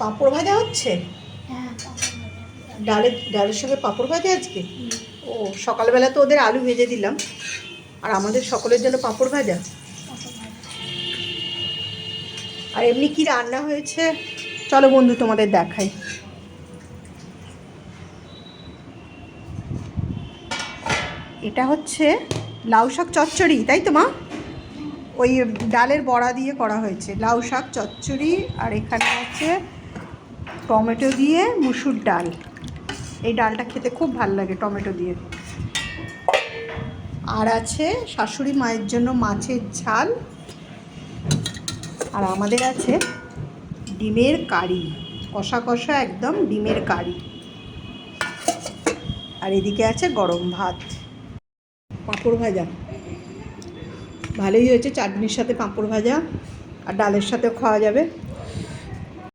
পাঁপড় ভাজা হচ্ছে? হ্যাঁ, ডালের সঙ্গে পাঁপড় ভাজা আজকে? ও, সকালবেলা তো ওদের আলু ভেজে দিলাম, আর আমাদের সকলের জন্য পাঁপড় ভাজা। আর এমনি কি রান্না হয়েছে চলো বন্ধু তোমাদের দেখাই। এটা হচ্ছে লাউ শাক চচ্চড়ি, তাই তো মা? ওই ডালের বড়া দিয়ে করা হয়েছে লাউ শাক চচ্চড়ি। আর এখানে আছে টমেটো দিয়ে মুসুর ডাল। এই ডালটা খেতে খুব ভালো লাগে টমেটো দিয়ে। আর আছে শাশুড়ি মায়ের জন্য মাছের ঝাল। আর আমাদের আছে ডিমের কারি, কষা কষা একদম ডিমের কারি। আর এদিকে আছে গরম ভাত, পাঁপড় ভাজা। ভালোই হয়েছে, চাটনির সাথে পাঁপড় ভাজা আর ডালের সাথেও খাওয়া যাবে।